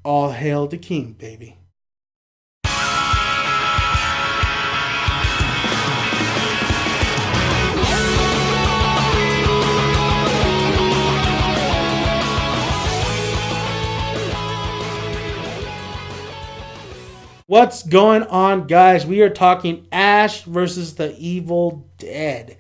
All hail the king, baby. What's going on, guys? We are talking Ash versus the Evil Dead.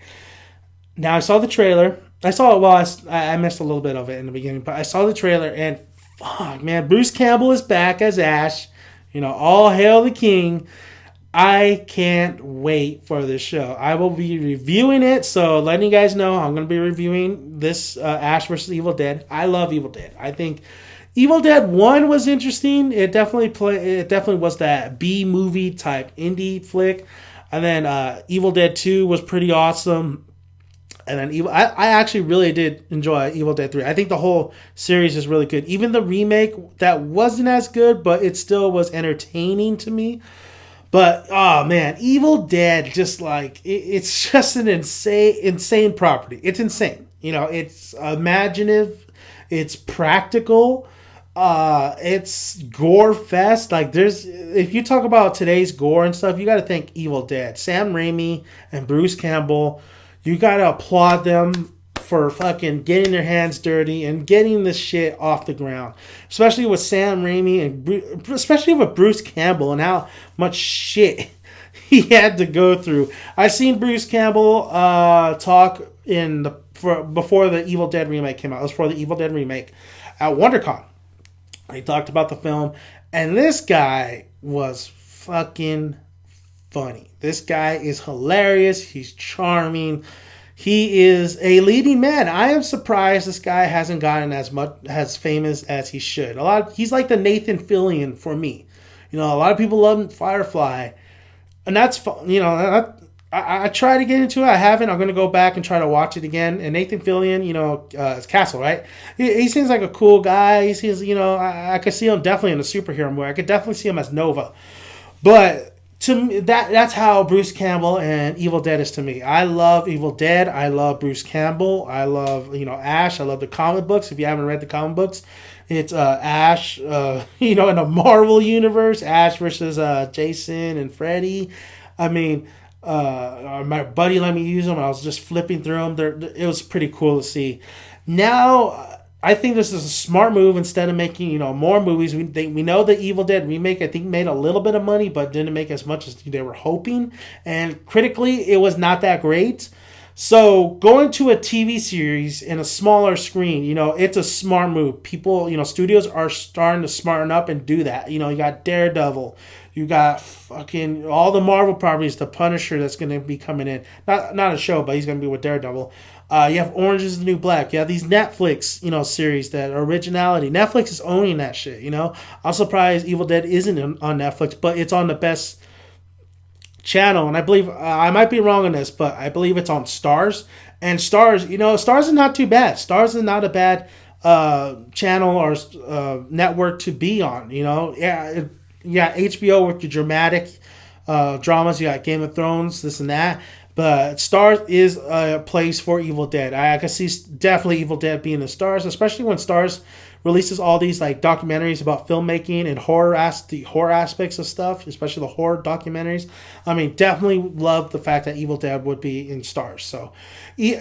Now, I saw the trailer. I saw it, well, I missed a little bit of it in the beginning, but I saw the trailer and fuck, man, Bruce Campbell is back as Ash. All hail the king. I can't wait for this show. I will be reviewing it, so letting you guys know I'm going to be reviewing this Ash versus Evil Dead. I love Evil Dead. I think Evil Dead 1 was interesting. It definitely was that B movie type indie flick. And then Evil Dead 2 was pretty awesome. And then I actually really did enjoy Evil Dead 3. I think the whole series is really good. Even the remake that wasn't as good, but it still was entertaining to me. But oh man, Evil Dead just it's just an insane property. It's insane. It's imaginative, it's practical, it's gore fest. Like there's if you talk about today's gore and stuff, you got to think Evil Dead. Sam Raimi and Bruce Campbell, you got to applaud them for fucking getting their hands dirty and getting this shit off the ground. Especially with Sam Raimi and especially with Bruce Campbell and how much shit he had to go through. I seen Bruce Campbell talk before the Evil Dead remake came out. It was for the Evil Dead remake at WonderCon. He talked about the film, and this guy was fucking funny. This guy is hilarious. He's charming. He is a leading man. I am surprised this guy hasn't gotten as famous as he should. He's like the Nathan Fillion for me. A lot of people love Firefly, and that's fun. I try to get into it. I haven't. I'm gonna go back and try to watch it again. And Nathan Fillion, is Castle, right? He seems like a cool guy. He seems, I could see him definitely in a superhero movie. I could definitely see him as Nova, but to me, that's how Bruce Campbell and Evil Dead is to me. I love Evil Dead. I love Bruce Campbell. I love Ash. I love the comic books. If you haven't read the comic books, it's Ash. In the Marvel universe, Ash versus Jason and Freddy. I mean, my buddy let me use them. I was just flipping through them. It was pretty cool to see. Now, I think this is a smart move. Instead of making more movies, we know the Evil Dead remake I think made a little bit of money, but didn't make as much as they were hoping. And critically, it was not that great. So going to a TV series in a smaller screen, it's a smart move. People, studios are starting to smarten up and do that. You got Daredevil, you got fucking all the Marvel properties, the Punisher that's going to be coming in. Not a show, but he's going to be with Daredevil. You have Orange is the New Black. You have these Netflix, series that are originality. Netflix is owning that shit, I'm surprised Evil Dead isn't on Netflix, but it's on the best channel. And I believe, I might be wrong on this, but I believe it's on Stars. And Stars, Stars is not too bad. Stars is not a bad channel or network to be on, Yeah, HBO with your dramatic dramas. You got Game of Thrones, this and that. But Starz is a place for Evil Dead. I can see definitely Evil Dead being in Starz, especially when Starz releases all these documentaries about filmmaking and the horror aspects of stuff, especially the horror documentaries. I mean, definitely love the fact that Evil Dead would be in Starz. So,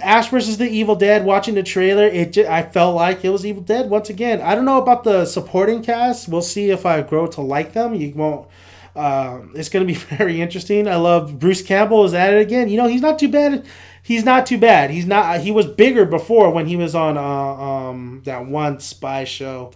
Ash versus the Evil Dead. Watching the trailer, I felt like it was Evil Dead once again. I don't know about the supporting cast. We'll see if I grow to like them. You won't. It's going to be very interesting. I love Bruce Campbell is at it again. He's not too bad. He's not too bad. He was bigger before when he was on that one spy show.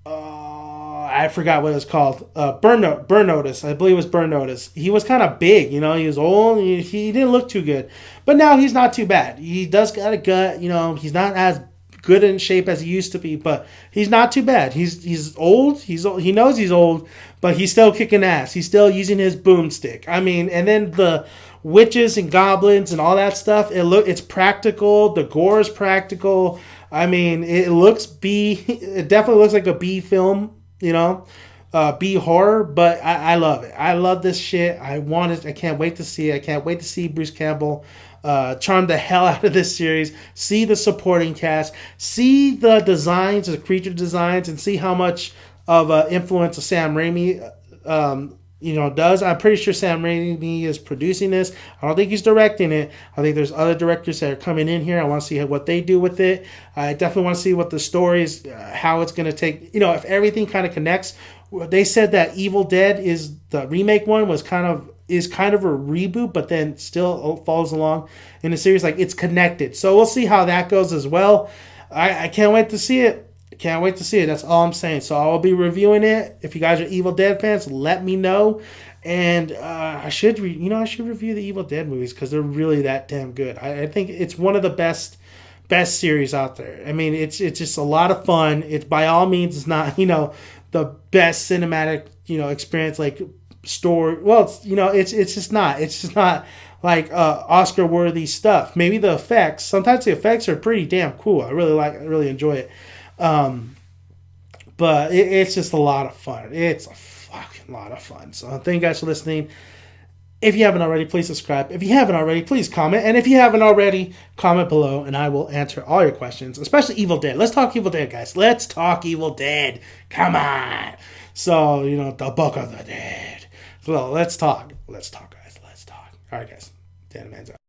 I forgot what it was called. Burn Notice. I believe it was Burn Notice. He was kind of big. He was old. He didn't look too good, but now he's not too bad. He does got a gut. He's not as good in shape as he used to be, but he's not too bad. He's old. He knows he's old, but he's still kicking ass. He's still using his boomstick. I mean, and then the witches and goblins and all that stuff. It's practical. The gore is practical. I mean, it looks B. It definitely looks like a B film. B horror, but I love it. I love this shit. I want it. I can't wait to see it. I can't wait to see Bruce Campbell charm the hell out of this series. See the supporting cast. See the designs, the creature designs, and see how much of influence of Sam Raimi does. I'm pretty sure Sam Raimi is producing this. I don't think he's directing it. I think there's other directors that are coming in here. I want to see what they do with it. I definitely want to see what the story is, how it's going to take, if everything kind of connects. They said that Evil Dead is the remake one is kind of a reboot, but then still follows along in the series. Like, it's connected. So we'll see how that goes as well. I can't wait to see it. Can't wait to see it. That's all I'm saying. So I'll be reviewing it. If you guys are Evil Dead fans, let me know. And I should review the Evil Dead movies because they're really that damn good. I think it's one of the best series out there. I mean, it's just a lot of fun. It's by all means, it's not the best cinematic experience like story. Well, it's just not. It's just not like Oscar worthy stuff. Maybe the effects. Sometimes the effects are pretty damn cool. I really enjoy it. But it's just a lot of fun. It's a fucking lot of fun. So thank you guys for listening. If you haven't already, please subscribe. If you haven't already, please comment. And if you haven't already, comment below and I will answer all your questions, especially Evil Dead. Let's talk Evil Dead, guys. Let's talk Evil Dead. Come on. So, the Book of the Dead. So let's talk. Let's talk, guys. Let's talk. All right, guys. Dan Man's out.